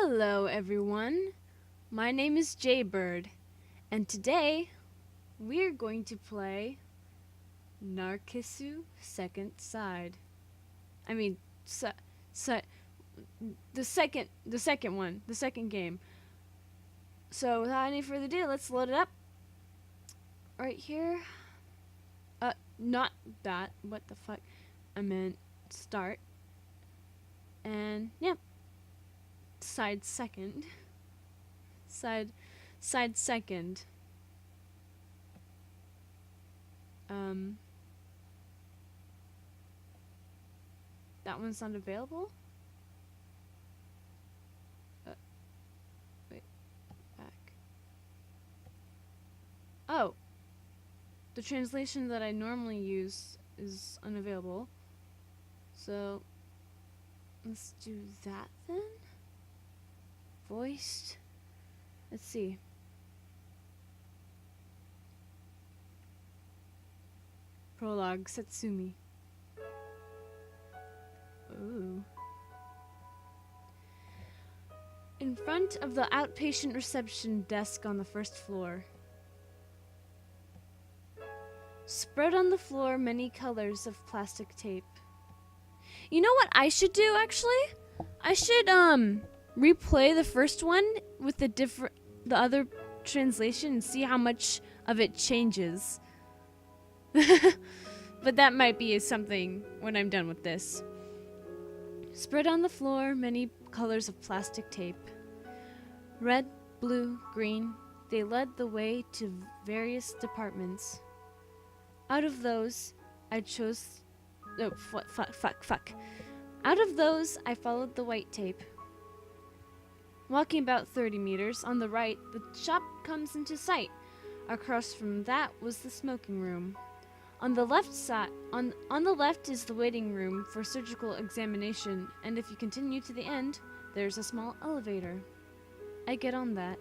Hello, everyone. My name is Jaybird, and today we're going to play Narcissu Second Side. I mean, the second one, the second game. So, without any further ado, let's load it up. Right here. Not that. What the fuck? I meant start. And yeah. Side second. Side second. That one's not available? Wait. Back. Oh. The translation that I normally use is unavailable. So, let's do that then. Voiced. Let's see. Prologue, Satsumi. Ooh. In front of the outpatient reception desk on the first floor. Spread on the floor many colors of plastic tape. You know what I should do, actually? I should, replay the first one with the other translation and see how much of it changes. But that might be something when I'm done with this. Spread on the floor many colors of plastic tape. Red, blue, green, they led the way to various departments. Out of those, I chose... Oh, fuck. Out of those, I followed the white tape. Walking about 30 meters, on the right, the shop comes into sight. Across from that was the smoking room. On the left side, on the left is the waiting room for surgical examination, and if you continue to the end, there's a small elevator. I get on that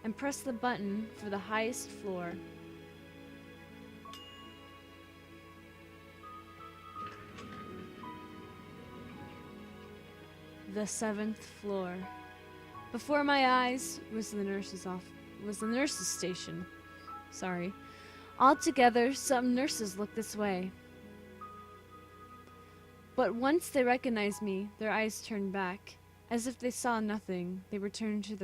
and press the button for the highest floor. The 7th floor. Before my eyes was the nurse's station. Sorry. Altogether, some nurses look this way. But once they recognize me, their eyes turn back, as if they saw nothing. They return to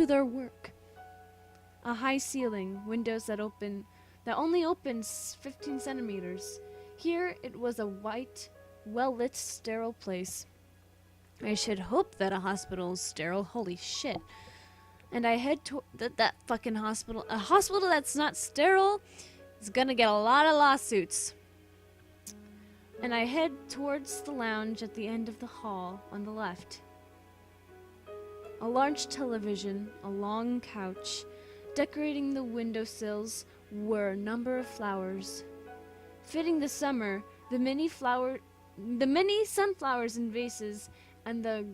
their work. A high ceiling, windows that only opens 15 centimeters. Here it was a white, well-lit, sterile place. I should hope that a hospital is sterile. Holy shit. And I head to that fucking hospital. A hospital that's not sterile is gonna get a lot of lawsuits. And I head towards the lounge at the end of the hall on the left. A large television, a long couch. Decorating the windowsills were a number of flowers. Fitting the summer, the many sunflowers in vases and the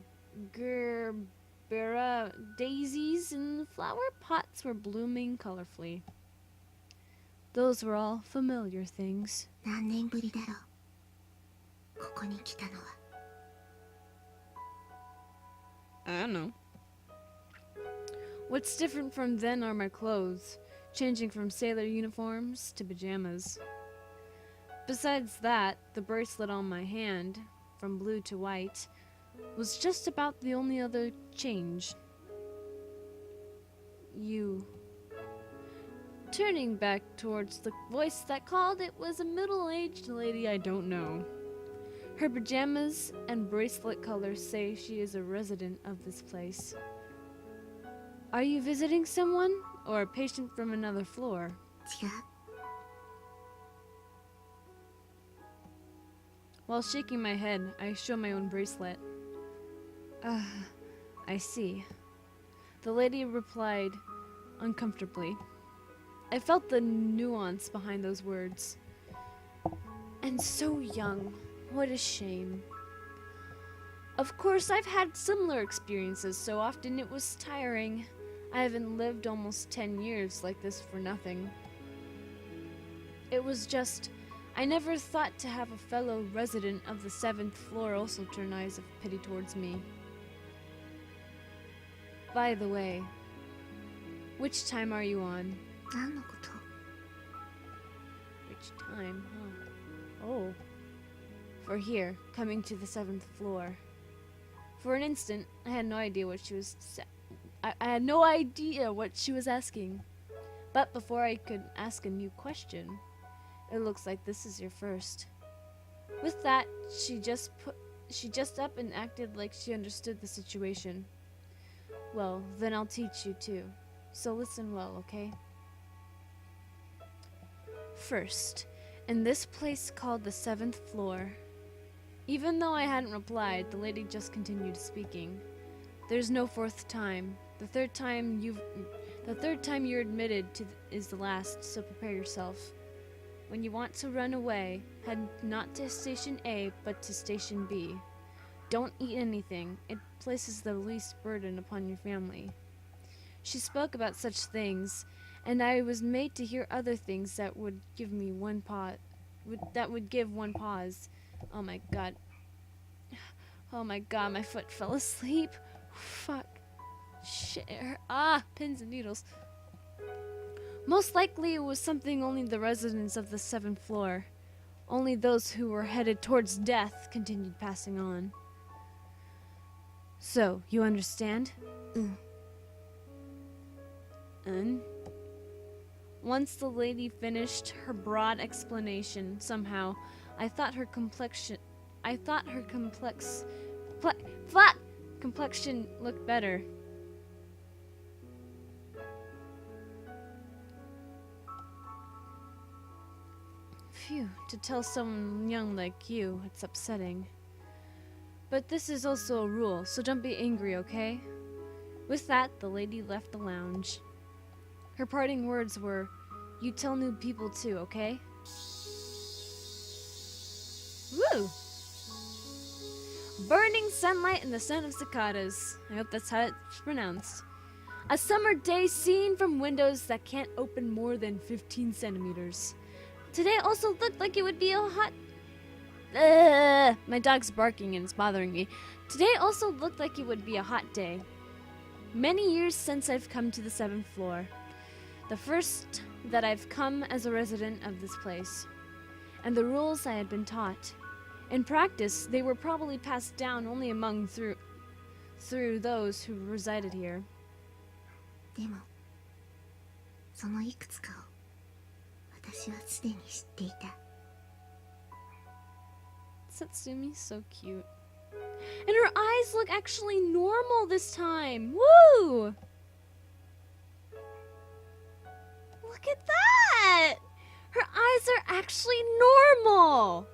gerbera daisies in the flower pots were blooming colorfully. Those were all familiar things. 何年ぶりだろうここに来たのは I don't know. What's different from then are my clothes, changing from sailor uniforms to pajamas. Besides that, the bracelet on my hand, from blue to white, was just about the only other change. You. Turning back towards the voice that called, it was a middle-aged lady I don't know. Her pajamas and bracelet colors say she is a resident of this place. Are you visiting someone, or a patient from another floor? 違う While shaking my head, I show my own bracelet. I see. The lady replied uncomfortably. I felt the nuance behind those words. And so young. What a shame. Of course, I've had similar experiences, so often it was tiring. I haven't lived almost 10 years like this for nothing. It was just, I never thought to have a fellow resident of the 7th floor also turn eyes of pity towards me. By the way, which time are you on? 何のこと？ Which time, huh? Oh. For here, coming to the 7th floor. For an instant, I had no idea what she was I had no idea what she was asking. But before I could ask a new question, it looks like this is your first. With that, she just up and acted like she understood the situation. Well, then I'll teach you too. So listen well, okay? First, in this place called the 7th floor. Even though I hadn't replied, the lady just continued speaking. There's no 4th time. The third time you're admitted to is the last, so prepare yourself. When you want to run away, head not to Station A, but to Station B. Don't eat anything. It places the least burden upon your family. She spoke about such things, and I was made to hear other things that would give me one pause. Oh my god. Oh my god, my foot fell asleep. Fuck. Shit. Pins and needles. Most likely it was something only the residents of the 7th floor. Only those who were headed towards death continued passing on. So, you understand? Once the lady finished her broad explanation, somehow, I thought her complexion looked better. Phew, to tell someone young like you, it's upsetting. But this is also a rule, so don't be angry, okay? With that, the lady left the lounge. Her parting words were, "You tell new people too, okay?" Woo! Burning sunlight and the sound of cicadas. I hope that's how it's pronounced. A summer day seen from windows that can't open more than 15 centimeters. Today also looked like it would be a hot... my dog's barking and it's bothering me. Today also looked like it would be a hot day. Many years since I've come to the 7th floor. The first that I've come as a resident of this place. And the rules I had been taught. In practice, they were probably passed down only through those who resided here. でも、そのいくつかを私はすでに知っていた。Satsumi's so cute. And her eyes look actually normal this time. Woo! Look at that! Her eyes are actually normal.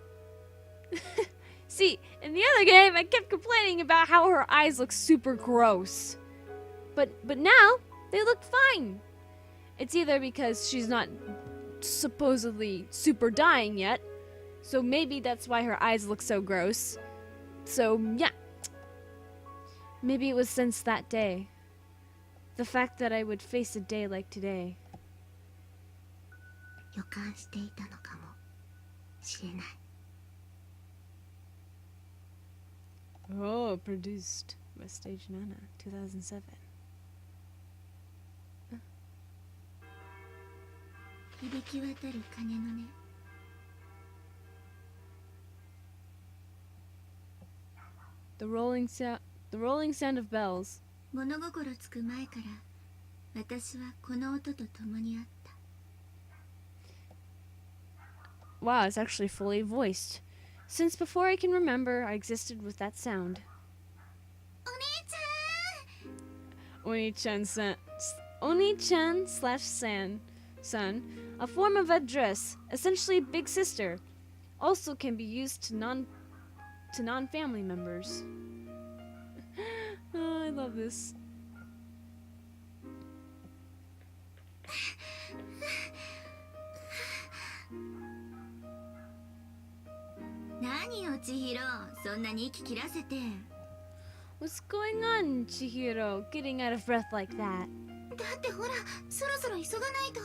See, in the other game, I kept complaining about how her eyes look super gross. But now, they look fine. It's either because she's not supposedly super dying yet, so maybe that's why her eyes look so gross. So, yeah. Maybe it was since that day. The fact that I would face a day like today. 予感していたのかもしれない。Oh, produced by Stage Nana, 2007. 響き渡る鐘のね。The rolling sound of bells. 物心つく前から私はこの音と共にあった。 Wow, it's actually fully voiced. Since before I can remember, I existed with that sound. お姉ちゃん。 Oni-chan slash son, a form of address, essentially big sister, also can be used to non-family members. Oh, I love this. 何よ千尋、そんなに息切らせて。 What's going on, Chihiro? Getting out of breath like that. だってほら、そろそろ急がないと。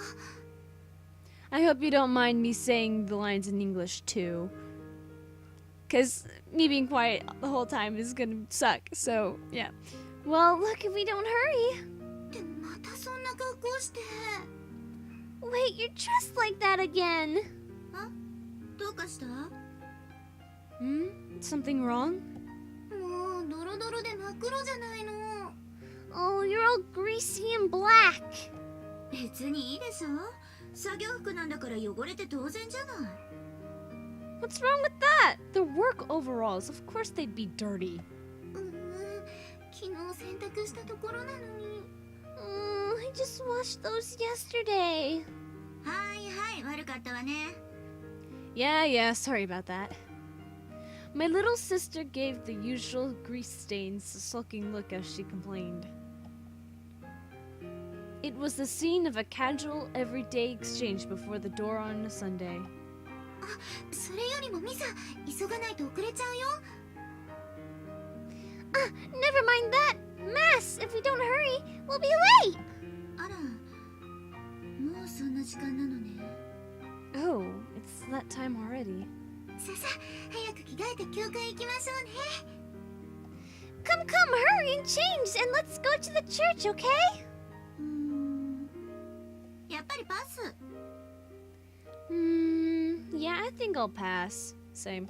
I hope you don't mind me saying the lines in English too. Cause me being quiet the whole time is gonna suck, so yeah. Well, look, if we don't hurry. ってまたそんな格好して。 Wait, you're dressed like that again. あ、どうかした？ Something wrong? もうドロドロで真っ黒じゃないの。 Oh, you're all greasy and black. 別にいいでしょ。作業服なんだから汚れて当然じゃない。 What's wrong with that? They're work overalls. Of course they'd be dirty. 昨日洗濯したところなのに。 I just washed those yesterday. はいはい、悪かったわね。 Yeah, sorry about that. My little sister gave the usual grease stains a sulking look as she complained. It was the scene of a casual, everyday exchange before the door on a Sunday. あ、それよりもミサ、急がないと遅れちゃうよ。 Never mind that! Mass, if we don't hurry, we'll be late! あら、もうそんな時間なのね。 Oh, it's that time already. ささ、早く着替えて教会行きましょうね。 Come, hurry and change, and let's go to the church, okay? やっぱりパス。 Yeah, I think I'll pass. Same.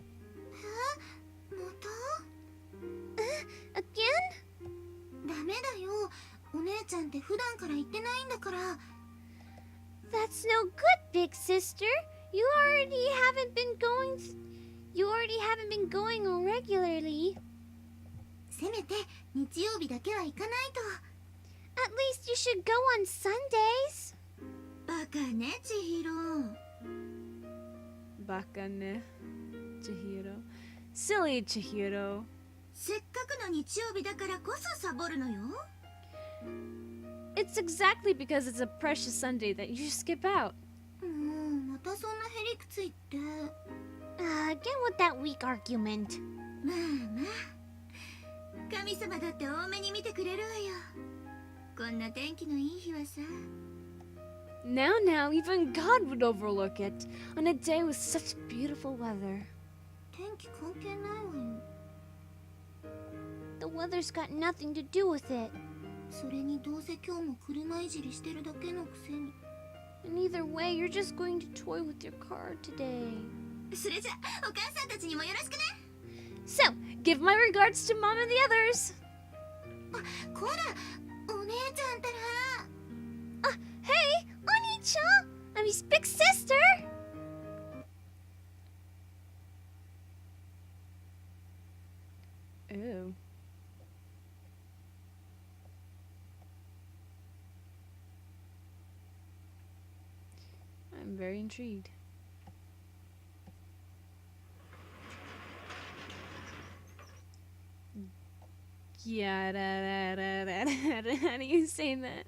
また？ Again? ダメだよ。お姉ちゃんって普段から言ってないんだから。 That's no good, big sister. You already haven't been going regularly. せめて日曜日だけは行かないと。 At least you should go on Sundays. バカね、千尋。 Bakane, Chihiro. Silly Chihiro. せっかくの日曜日だからこそサボるのよ。 It's exactly because it's a precious Sunday that you skip out. もうまたそんなへりくつ言って。 Again with that weak argument. まあまあ、神様だって多めに見てくれるわよ。こんな天気のいい日はさ。 Now, even God would overlook it on a day with such beautiful weather. 天気関係ないわよ。 The weather's got nothing to do with it. それにどうせ今日も車いじりしてるだけのくせに。 And either way, you're just going to toy with your car today. それじゃお母さんたちにもよろしくね。 So, give my regards to Mom and the others. こら、お姉ちゃんたら。 Hey, Oni-chan! I'm his big sister! Ooh. I'm very intrigued. Yeah, how do you say that?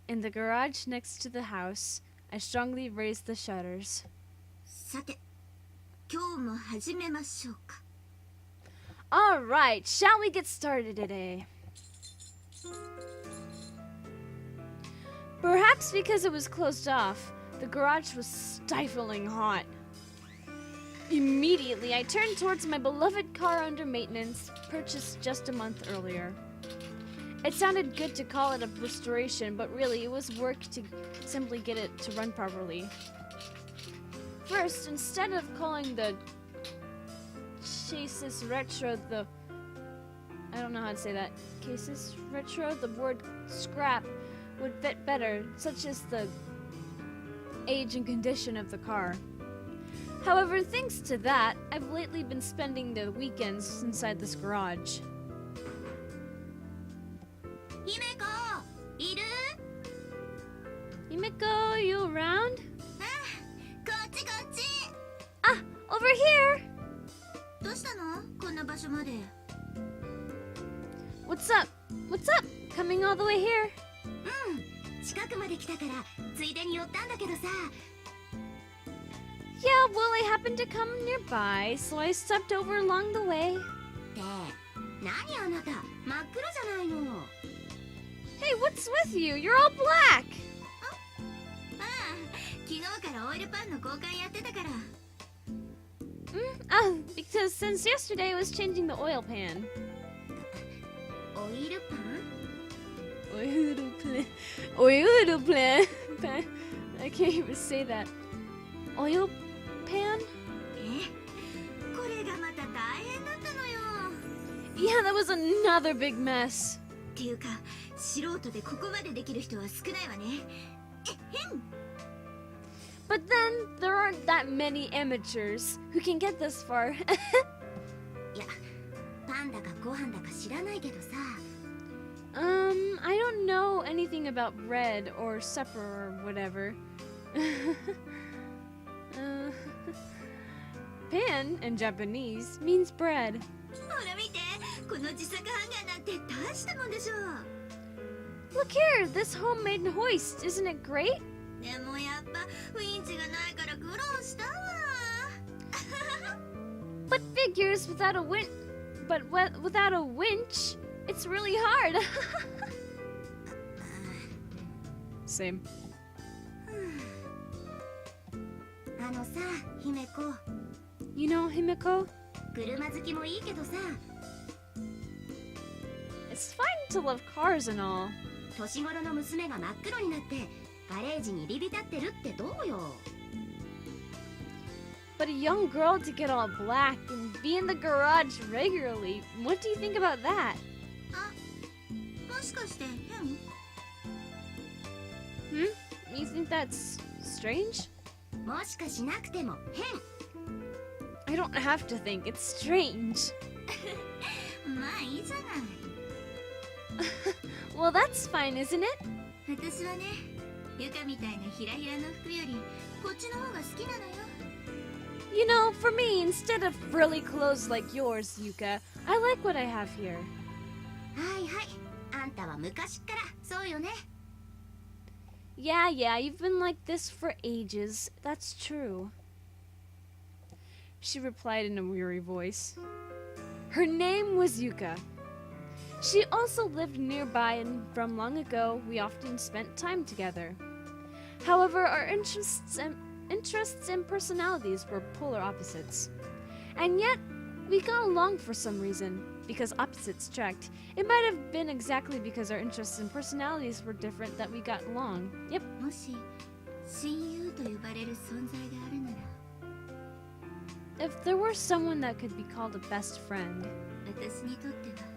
In the garage next to the house, I strongly raised the shutters. さて、今日も始めましょうか。 Alright, shall we get started today? Perhaps because it was closed off, the garage was stifling hot. Immediately, I turned towards my beloved car under maintenance, purchased just a month earlier. It sounded good to call it a restoration, but really it was work to simply get it to run properly. First, instead of calling the Chassis Retro I don't know how to say that. Chassis Retro, the word scrap would fit better, such as the age and condition of the car. However, thanks to that, I've lately been spending the weekends inside this garage. 姫子、いる？ Himiko, are you around? こっちこっち。 Ah, over here! どうしたの？こんな場所まで。 What's up? What's up? Coming all the way here? 近くまで来たからついでに寄ったんだけどさ。 Yeah, well, I happened to come nearby, so I stepped over along the way. って何あなた、真っ黒じゃないの。 Hey, what's with you? You're all black! ああ、昨日からオイルパンの交換やってたから。 Because since yesterday I was changing the oil pan. オオイルパン Oiuru plan. Oiuru plan. I can't even say that. Oil pan? これがまた大変だったのよ。 Yeah, that was another big mess. っていうか素人でここまでできる人は少ないわね。But then there aren't that many amateurs who can get this far. いや、パンだかご飯だか知らないけどさ。I don't know anything about bread or supper or whatever. Pan in Japanese means bread. ほら見て、この自作ハンガーなんて大したもんでしょ。 Look here, this homemade hoist. Isn't it great? でもやっぱウィンチがないから苦労したわ。 But figures without a without a winch, it's really hard. Same. あのさ、姫子。 You know, Himiko, 車好きもいいけどさ、 it's fine to love cars and all. 年頃の娘が真っ黒になってガレージに入り浸ってるってどうよ。 But a young girl to get all black and be in the garage regularly, what do you think about that? あ、もしかして変？ You think that's strange? もしかしなくても変。 I don't have to think, it's strange. まあいいじゃない。 Well, that's fine, isn't it? 私はね、ゆかみたいなひらひらの服よりこっちの方が好きなのよ。 You know, for me, instead of frilly clothes like yours, Yuka, I like what I have here. はいはい、あんたは昔っからそうよね。 Yeah, you've been like this for ages. That's true. She replied in a weary voice. Her name was Yuka. She also lived nearby, and from long ago, we often spent time together. However, our interests and personalities were polar opposites. And yet, we got along for some reason, because opposites attract. It might have been exactly because our interests and personalities were different that we got along. Yep. もし親友と呼ばれる存在があるなら、 If there were someone that could be called a best friend, 私にとっては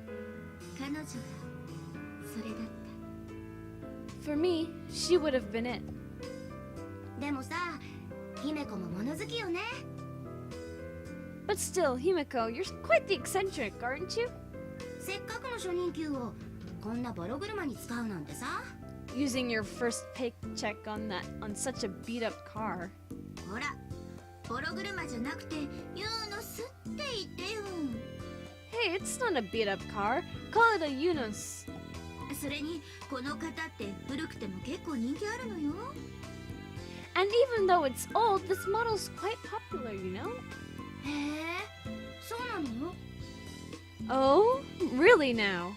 彼女がそれだった。 for me, she would have been it. でもさ、姫子も物好きよね。 But still, Himiko, you're quite the eccentric, aren't you? せっかくの初任給をこんなボロ車に使うなんてさ。 Using your first paycheck on such a beat up car. ほら、ボロ車じゃなくてユーノスって言ってよ。 Hey, it's not a beat up car. Call it a Yunus. それにこの方って古くても結構人気あるのよ。 And even though it's old, this model's quite popular, you know? へえ、そうなの？ Oh, really now?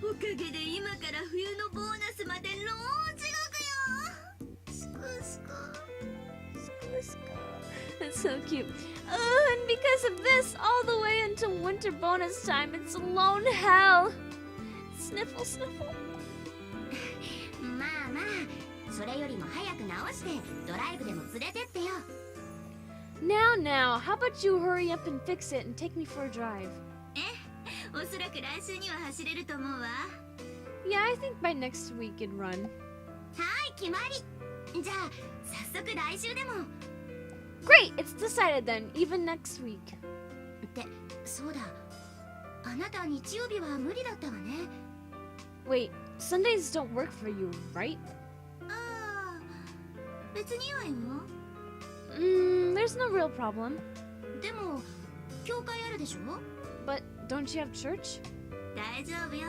おかげで今から冬のボーナスまでロー地獄よ。すくすく。 That's so cute. And because of this, all the way until winter bonus time, it's lone hell. Sniffle, sniffle. まあまあ、それよりも早く直してドライブでも連れてってよ。 Now, how about you hurry up and fix it and take me for a drive? おそらく来週には走れると思うわ。 Yeah, I think by next week it'd run. はい、決まり。じゃあ早速来週でも。 Great, it's decided then, even next week. ってそうだ、あなた日曜日は無理だったわね。 Wait, Sundays don't work for you, right? ああ、別にいいわよ。 There's no real problem. でも教会あるでしょ。 But don't you have church? 大丈夫よ、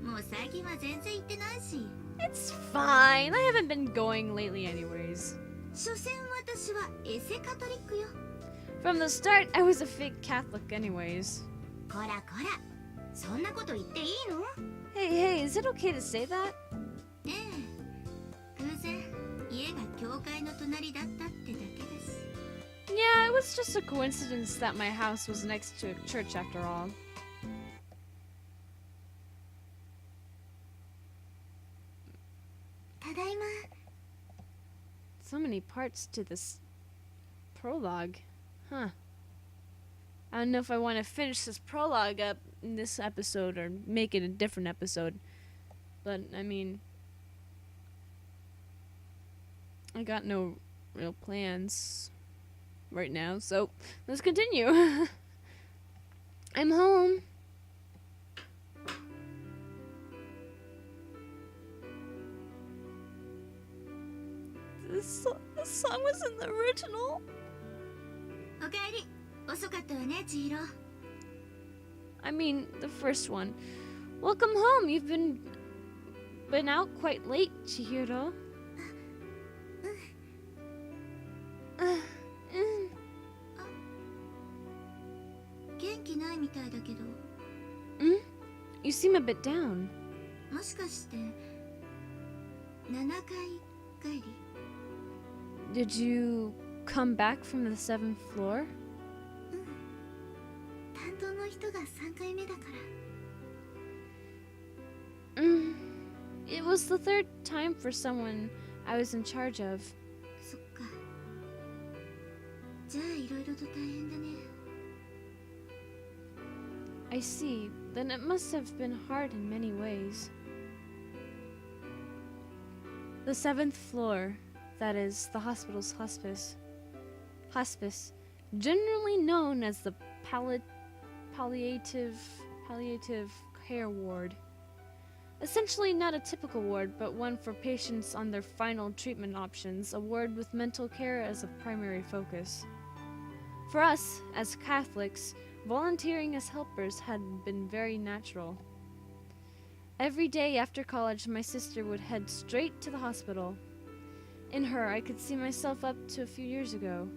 もう最近は全然行ってないし。 It's fine, I haven't been going lately anyways. 所詮私はエセカトリックよ。 From the start, I was a fake Catholic anyways. こらこら、そんなこと言っていいの？ Hey, is it okay to say that? ええ、偶然家が教会の隣だったってだけです。 Yeah, it was just a coincidence that my house was next to a church after all. many parts to this prologue. Huh. I don't know if I want to finish this prologue up in this episode or make it a different episode. But, I mean, I got no real plans right now, so let's continue. I'm home. This song was in the original. おかえり。遅かったわね、千尋。 I mean, the first one. Welcome home. You've been out quite late, Chihiro. Uh, 元気ないみたいだけど、 You seem a bit down. もしかして7階帰り？ Did you come back from the 7th floor? 担当の人が3回目だから。 It was the 3rd time for someone I was in charge of. そっか。じゃあいろいろと大変だね。 I see. Then it must have been hard in many ways. The 7th floor, that is, the hospital's hospice. Hospice, generally known as the palliative care ward. Essentially not a typical ward, but one for patients on their final treatment options, a ward with mental care as a primary focus. For us, as Catholics, volunteering as helpers had been very natural. Every day after college, my sister would head straight to the hospital. In her, I could see myself up to a few years ago.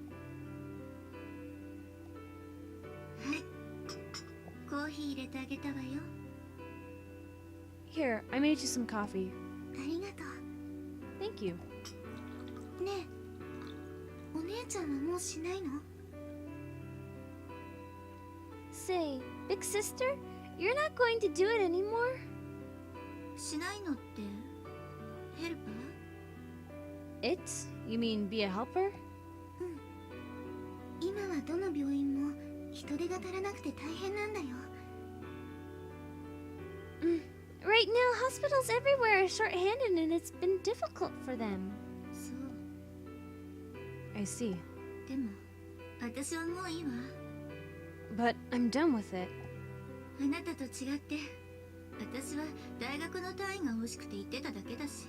はい。コーヒー入れてあげたわよ。 Here, I made you some coffee. ありがと Thank you. う。ねえ、お姉ちゃんはもうしないの？ Say, big sister, you're not going to do it anymore? しないのってヘルパー？ It? You mean be a helper? 今はどの病院も人手が足らなくて大変なんだよ。 Right now, hospitals everywhere are short-handed and it's been difficult for them. そう。 I see. でも私はもういいわ。 But I'm done with it. あなたと違って私は大学の単位が欲しくて行ってただけだし。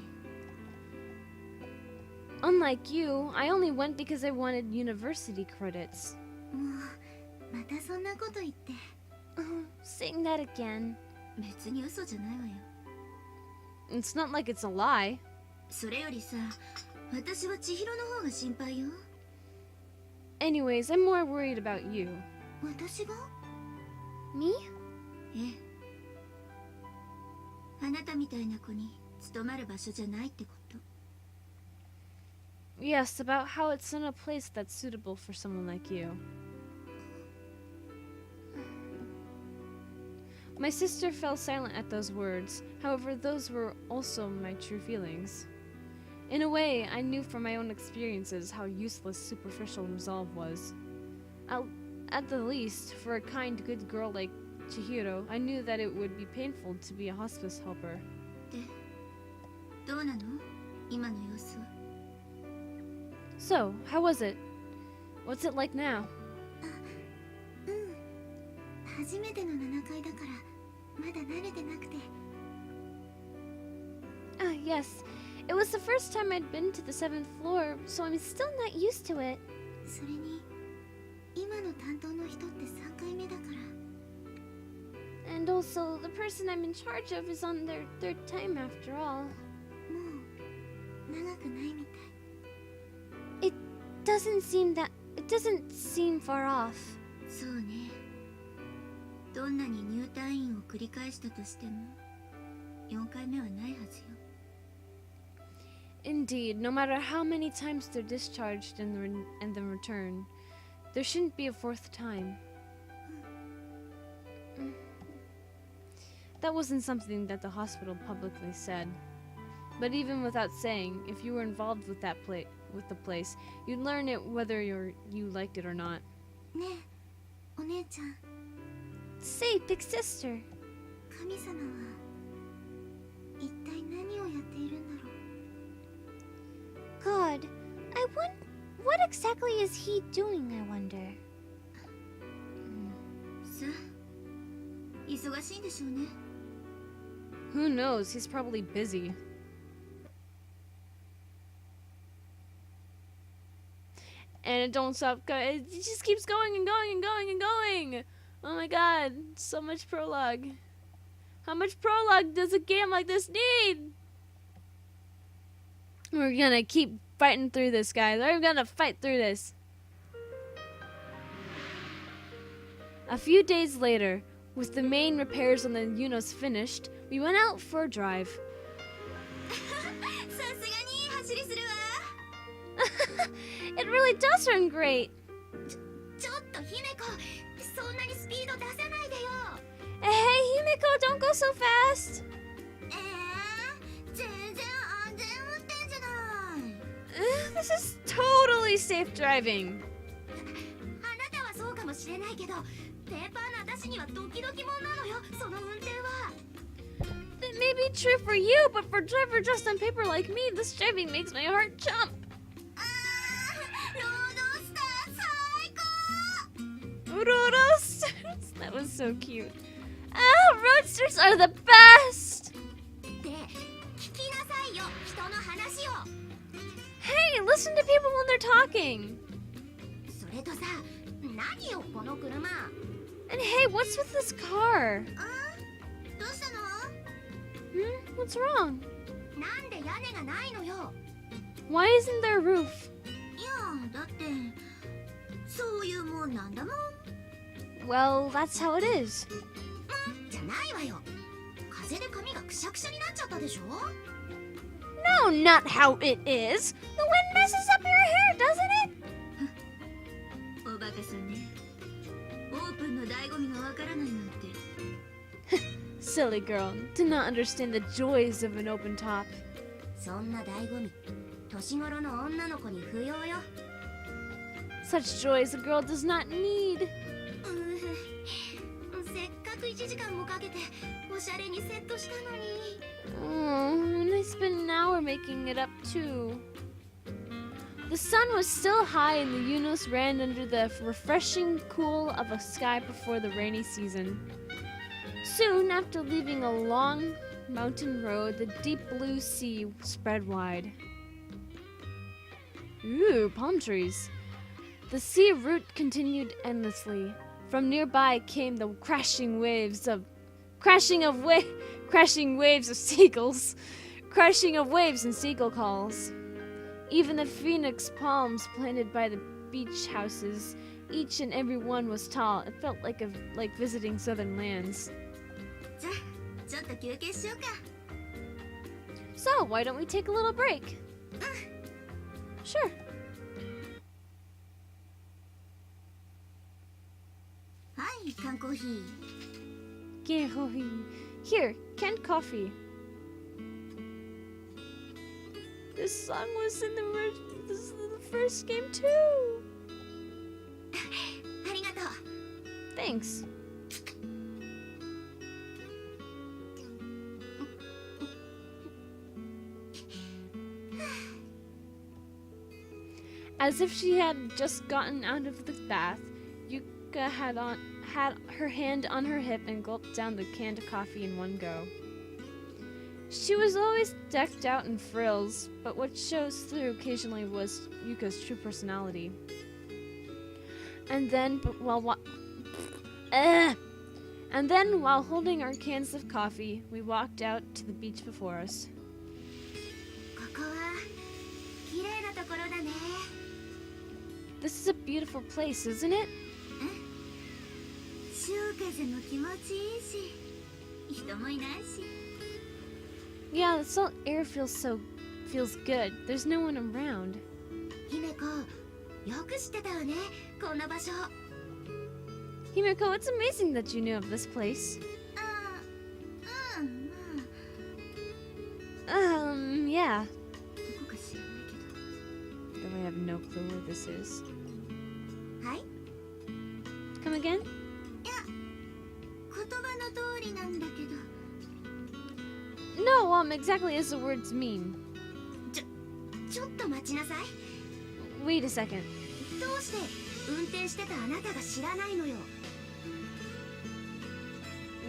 Unlike you, I only went because I wanted university credits. もうまたそんなこと言って。 Oh, saying that again. 別に嘘じゃないわよ。 It's not like it's a lie. それよりさ、私は千尋の方が心配よ。 Anyways, I'm more worried about you. 私が？ Me? ええ。あなたみたいな子に勤まる場所じゃないってこと。 Yes, about how it's not a place that's suitable for someone like you. My sister fell silent at those words. However, those were also my true feelings. In a way, I knew from my own experiences how useless superficial resolve was. At the least, for a kind, good girl like Chihiro, I knew that it would be painful to be a hospice helper. で、どうなの？今の様子は。 So, how was it? What's it like now? 初めての7階だからまだ慣れてなくて。 Yes. It was the first time I'd been to the 7th floor, so I'm still not used to it. それに今の担当の人って3回目だから。 And also, the person I'm in charge of is on their 3rd time after all. もう長くないみたい。 It doesn't seem far off. そうね。どんなに入退院を繰り返したとしても4回目はないはずよ。 Indeed, no matter how many times they're discharged and then return, there shouldn't be a 4th time. That wasn't something that the hospital publicly said. But even without saying, if you were involved with with the place. You'd learn it whether you liked it or not. ねえお姉ちゃん Say, big sister. 神様は一体何をやっているんだろう God, what exactly is he doing, I wonder? さあ忙しいんでしょうね Who knows? He's probably busy. And it don't stop. It just keeps going and going and going and going. Oh my god, so much prologue. How much prologue does a game like this need? We're gonna keep fighting through this, guys. We're gonna fight through this. A few days later, with the main repairs on the Unos finished, we went out for a drive. さすがに走りするわ It really does run great. ちょっと姫子そんなにスピード出さないでよ Hey, Himiko, don't go so fast. 全然安全運転じゃない This is totally safe driving. あなたはそうかもしれないけどペーパーな私にはドキドキもんなのよその運転は It may be true for you, but for a driver just on paper like me, this driving makes my heart jump. あーロードスター最高 Roadsters. That was so cute. Ah, roadsters are the best. で聞きなさいよ人の話を Hey, listen to people when they're talking. それとさ何よこの車 And hey, what's with this car? どうしたの What's wrong? なんで屋根がないのよ Why isn't there a roof? いやだってそういうもんなんだもん Well, that's how it is. じゃないわよ風で髪がくしゃくしゃになっちゃったでしょ No, not how it is. The wind messes up your hair, doesn't it? おバカさんねオープンの醍醐味がわからないなんて Silly girl, did not understand the joys of an open top. そんな醍醐味年頃の女の子に不要よ Such joys a girl does not need. せっかく1時間もかけておしゃれにセットしたのに Oh, and I spent an hour making it up too. The sun was still high and the Unos ran under the refreshing cool of a sky before the rainy season. Soon after leaving a long mountain road, the deep blue sea spread wide. Ooh, palm trees. The sea route continued endlessly. From nearby came the crashing waves of seagulls, crashing of waves and seagull calls. Even the phoenix palms planted by the beach houses, each and every one was tall. It felt like visiting southern lands. じゃちょっと休憩しようか So, why don't we take a little break? Sure. Hi, 缶コーヒー Here, canned coffee. This song was in the first game too. ありがとう Thanks. As if she had just gotten out of the bath, Yuka had her hand on her hip and gulped down the canned coffee in one go. She was always decked out in frills, but what shows through occasionally was Yuka's true personality. And then, while holding our cans of coffee, we walked out to the beach before us. ここは綺麗なところだね This is a beautiful place, isn't it? 潮風も気持ちいいし人もいないし Yeah, the salt air feels good. There's no one around. 姫子よく知ってたわねこんな場所 Himiko, it's amazing that you knew of this place. まあ Yeah. どこか知らないけど Don't I have no clue where this is. はい。 Come again? 言葉の通りなんだけど。 No, exactly as the words mean. ちょっと待ちなさい。 Wait a second. どうして運転してたあなたが知らないのよ。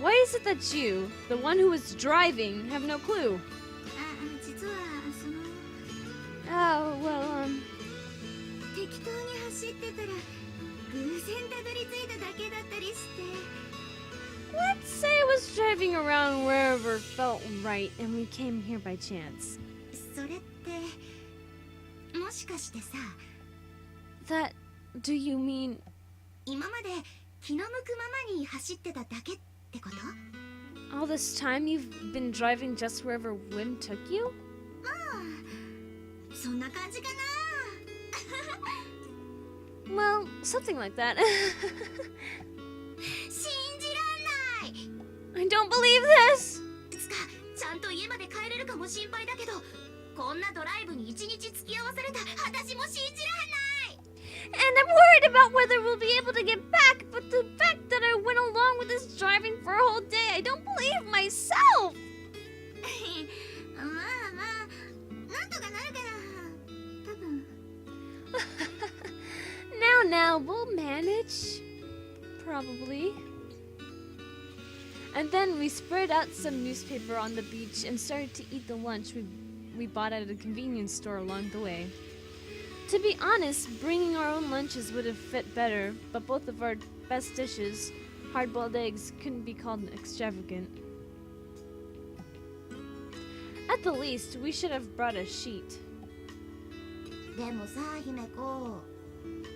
Why is it that you, the one who was driving, have no clue? 実はその Oh, well, 適当に走ってたら偶然たどり着いただけだったりして。 let's say I was driving around wherever felt right and we came here by chance. それってもしかしてさ、 That, do you mean... 今まで気の向くままに走ってただけってこと？ all this time you've been driving just wherever wind took you? そんな感じかな。 Well, something like that. 信じらんない。 I don't believe this! つかちゃんと家まで帰れるかも心配だけど、こんなドライブに一日付き合わされた私も信じらんない。 And I'm worried about whether we'll be able to get back, but the fact that I went along with this driving for a whole day, I don't believe myself! まあまあ、なんとかなるから、多分。 Now, we'll manage. Probably. And then we spread out some newspaper on the beach and started to eat the lunch we bought at a convenience store along the way. To be honest, bringing our own lunches would have fit better, but both of our best dishes, hard-boiled eggs, couldn't be called extravagant. At the least, we should have brought a sheet. でもさ、姫子。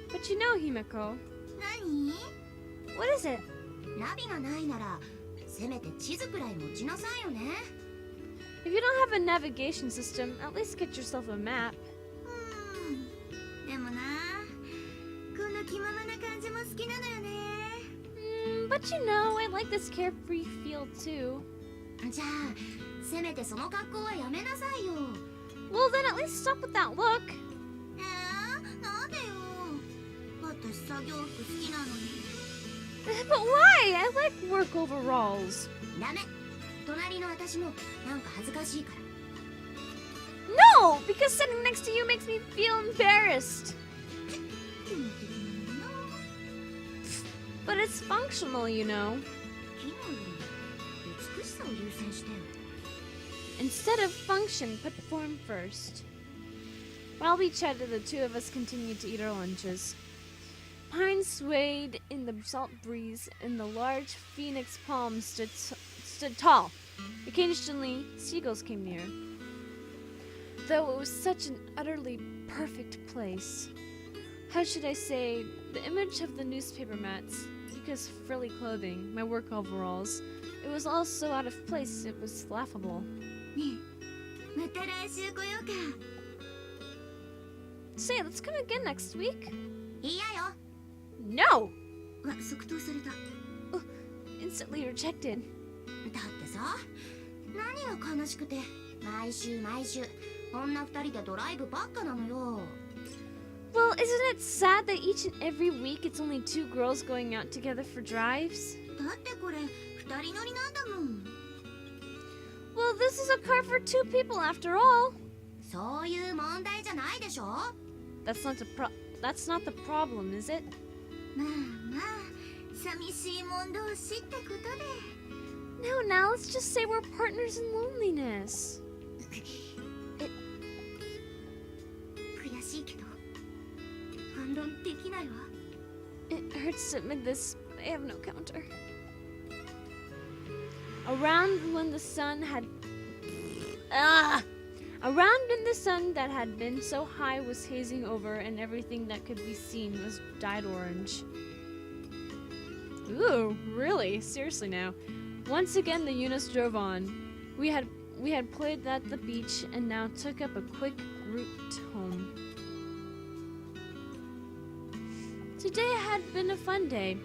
But you know, Himeko, 何？ what is it? ナビがないなら、せめて地図くらい持ちなさいよね。 If you don't have a navigation system, at least get yourself a map. でもな、この気ままな感じも好きなのよね。But you know, I like this carefree feel too. じゃあ、せめてその格好はやめなさいよ。 Well, then at least stop with that look. なんでよ。私作業服好きなのに。 But why? I like work overalls. ダメ。隣の私もなんか恥ずかしいから。 No, because sitting next to you makes me feel embarrassed. But it's functional, you know. 機能より美しさを優先してよ。 Instead of function, put form first. While we chatted, the two of us continued to eat our lunches. Pines swayed in the salt breeze, and the large phoenix palms stood tall. Occasionally, seagulls came near. Though it was such an utterly perfect place. How should I say, the image of the newspaper mats, Yuka's frilly clothing, my work overalls, it was all so out of place it was laughable. ねえ、また来週来ようか。 Say, let's come again next week. いやよ。 No! 即答された。 Instantly rejected. だってさ、何が悲しくて、毎週女二人でドライブばっかなのよ。 Well, isn't it sad that each and every week it's only two girls going out together for drives? だってこれ二人乗りなんだもん。 Well, this is a car for two people after all. そういう問題じゃないでしょ。 That's not the problem, is it? まあまあ、寂しいもん同士ってことで。 Now, let's just say we're partners in loneliness. 悔しいけど、反論できないわ。 It hurts to admit this, but I have no counter. Around when the sun that had been so high was hazing over, and everything that could be seen was dyed orange. Ooh, really? Seriously now. Once again, the Eunice drove on. We had played at the beach and now took up a quick route home. Today had been a fun day.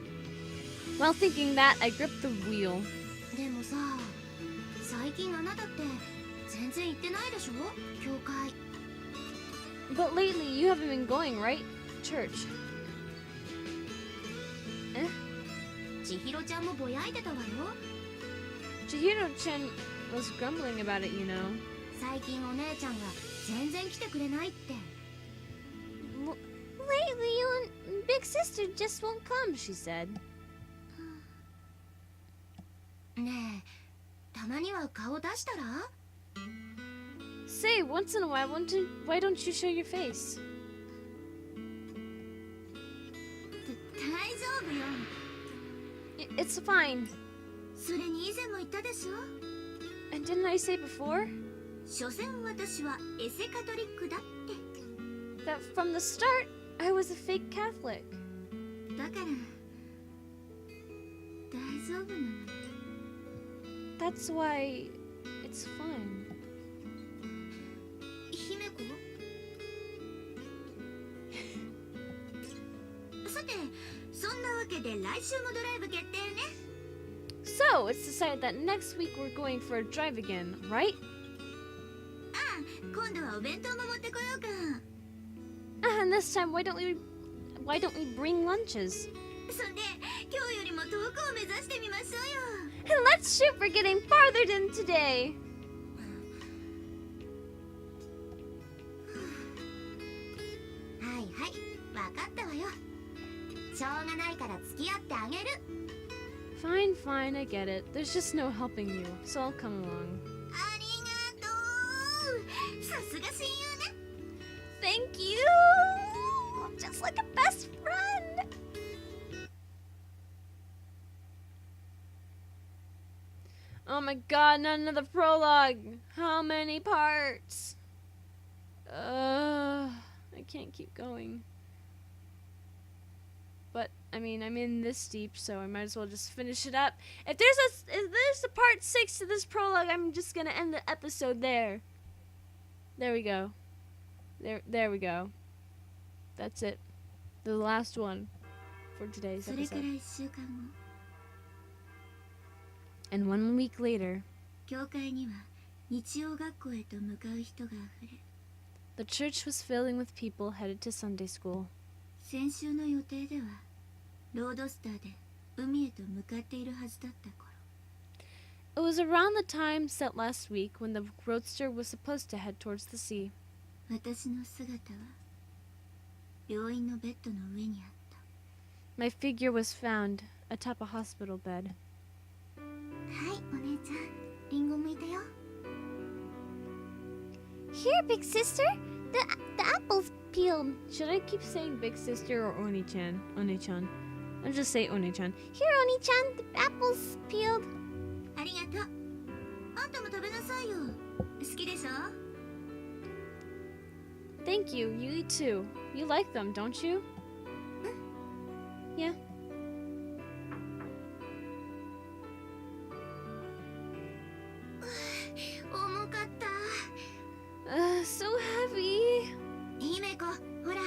While thinking that, I gripped the wheel. でもさ、最近あなたって全然行ってないでしょ、教会。But lately you haven't been going, right? Church. 千尋ちゃんもぼやいてたわよ。 Chihiro-chan was grumbling about it, you know. 最近お姉ちゃんが全然来てくれないって。 Lately, you and Big Sister just won't come, she said. ねえ、たまには顔出したら？ Say, once in a while, why don't you show your face? 大丈夫よ。 It's fine. それに以前も言ったでしょ。 And didn't I say before 所詮私はエセカトリックだって。 that from the start I was a fake Catholic? だから大丈夫なの。 That's why it's fine. 姫子？さて、そんなわけで来週もドライブ決定ね。 So, it's decided that next week we're going for a drive again, right? ああ、今度はお弁当も持ってこようか。 And this time, why don't we bring lunches? そんで、今日よりも遠くを目指してみましょうよ。 And let's shoot for getting farther than today. はいはい、わかったわよ。しょうがないから付き合ってあげる。 Fine, fine, I get it. There's just no helping you, so I'll come along. ありがとう。さすが親友ね。 Thank you! Just like a best friend! Oh my god, not another prologue! How many parts? I can't keep going. But, I mean, I'm in this deep, so I might as well just finish it up. If there's a part 6 to this prologue, I'm just gonna end the episode there. There we go. There we go. That's it. The last one for today's それから episode. 1週間後、 And 1 week later, 教会には日曜学校へと向かう人があふれ、 the church was filling with people headed to Sunday school. 先週の予定ではロードスターで海へと向かっているはずだった頃、 It was around the time set last week when the roadster was supposed to head towards the sea. 私の姿は病院のベッドの上にあった。 My figure was found atop a hospital bed. はい、お姉ちゃん、リンゴ剥いたよ。 Here, Big Sister. The apple's peeled. Should I keep saying big sister or Oni-chan? Oni-chan. I'll just say Oni-chan. Here, Oni-chan. The apple's peeled. ありがとう。あんたも食べなさいよ。好きでしょ？ Thank you. You eat too. You like them, don't you? Yeah. 重かった。 So heavy. 姫子、ほら、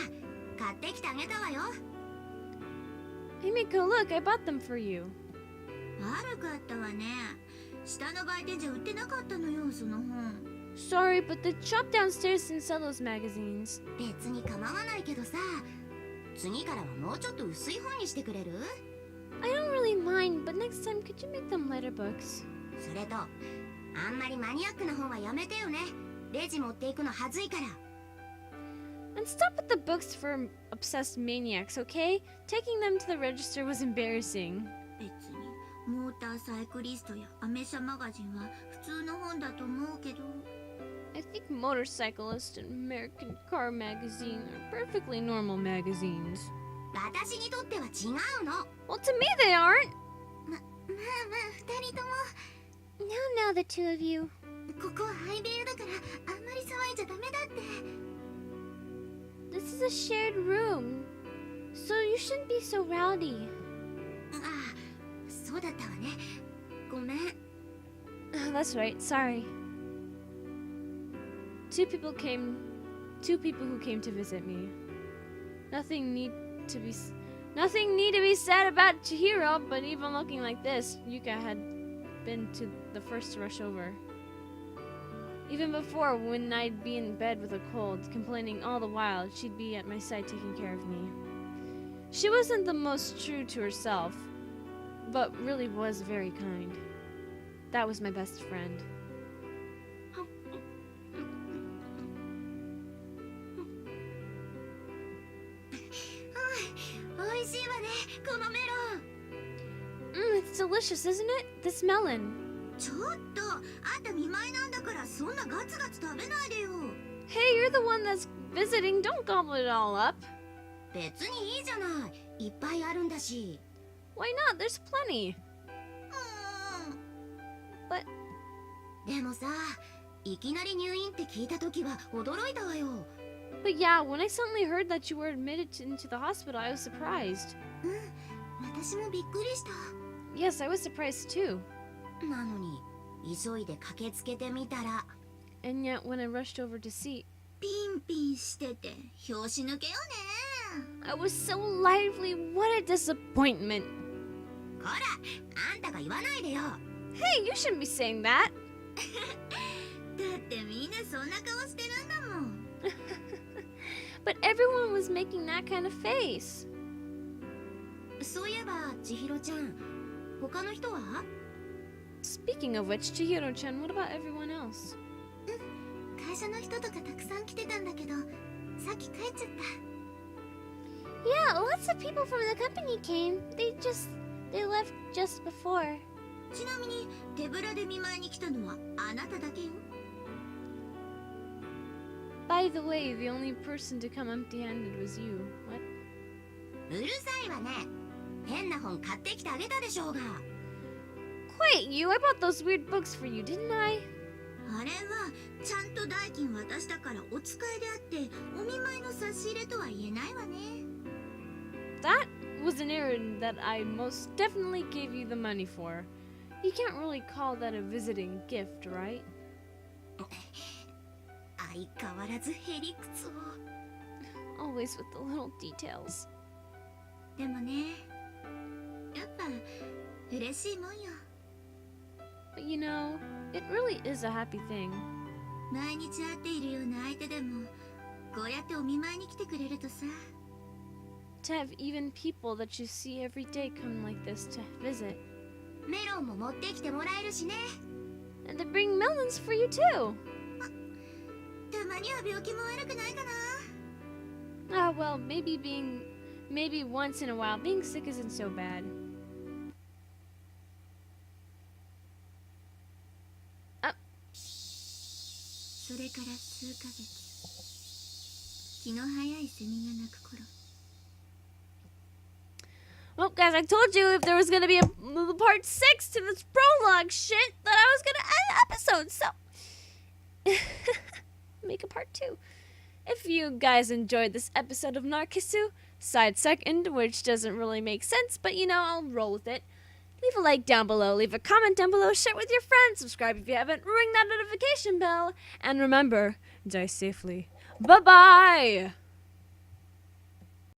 買ってきてあげたわよ。 Hey Miko, look, I bought them for you. 悪かったわね。下の売店じゃ売ってなかったのよ、その本。 Sorry, but the shop downstairs didn't sell those magazines. 別に構わないけどさ、次からはもうちょっと薄い本にしてくれる？ I don't really mind, but next time could you make them lighter books? それと、あんまりマニアックな本はやめてよね。レジ持っていくのはずいから。 And stop with the books for obsessed maniacs, okay? Taking them to the register was embarrassing. 別に、モーターサイクリストやアメ車マガジンは普通の本だと思うけど。 I think Motorcyclist and American Car Magazine are perfectly normal magazines. 私にとっては違うの。 Well, to me they aren't. まあ二人とも。 Now, the two of you. ここはハイベルだからあんまり騒いじゃダメだって。 This is a shared room, so you shouldn't be so rowdy. ああ、そうだったわね。ごめん。 That's right, sorry. Two people who came to visit me. Nothing need to be said about Chihiro, but even looking like this, Yuka had been the first to rush over. Even before, when I'd be in bed with a cold, complaining all the while, she'd be at my side taking care of me. She wasn't the most true to herself, but really was very kind. That was my best friend. 美味しいわねこのメロン It's delicious, isn't it? This melon. ちょっとあんた見舞いなんだからそんなガツガツ食べないでよ Hey, you're the one that's visiting. Don't gobble it all up. 別にいいじゃないいっぱいあるんだし Why not? There's plenty. But でもさいきなり入院って聞いた時は驚いたわよ But yeah, when I suddenly heard that you were admitted into the hospital, I was surprised. 私もびっくりした Yes, I was surprised too. なのに急いで駆けつけてみたら And yet, when I rushed over to see, ピンピンしてて拍子抜けよね I was so lively. What a disappointment. こらあんたが言わないでよ Hey, you shouldn't be saying that. だってみんなそんな顔してるんだもん But everyone was making that kind of face. そういえば千尋ちゃん他の人は Speaking of which, Chihiro-chan, what about everyone else? 会社の人とかたくさん来てたんだけどさっき帰っちゃった Yeah, lots of people from the company came. They left just before. ちなみに手ぶらで見舞いに来たのはあなただけよ By the way, the only person to come empty-handed was you. What? うるさいわね変な本買ってきてあげたでしょうが Wait, you! I bought those weird books for you, didn't I? あれはちゃんと代金渡したからお使いであってお見舞いの差し入れとは言えないわね That was an errand that I most definitely gave you the money for. You can't really call that a visiting gift, right? 相変わらずへりくつを Always with the little details. でもねやっぱ嬉しいもんよ But you know, it really is a happy thing. 毎日会っているような相手でもこうやってお見舞いに来てくれるとさ To have even people that you see every day come like this to visit. メロンも持ってきてもらえるしね And they bring melons for you too. たまには病気も悪くないかな Ah, well, maybe once in a while, being sick isn't so bad. それから数ヶ月気の早いセミが鳴く頃 Well, guys, I told you if there was gonna be a part 6 to this prologue shit, that I was gonna end the episode, so... make a part 2. If you guys enjoyed this episode of Narcissu, side second, which doesn't really make sense, but you know, I'll roll with it. Leave a like down below, leave a comment down below, share it with your friends, subscribe if you haven't, ring that notification bell, and remember, die safely. Bye-bye!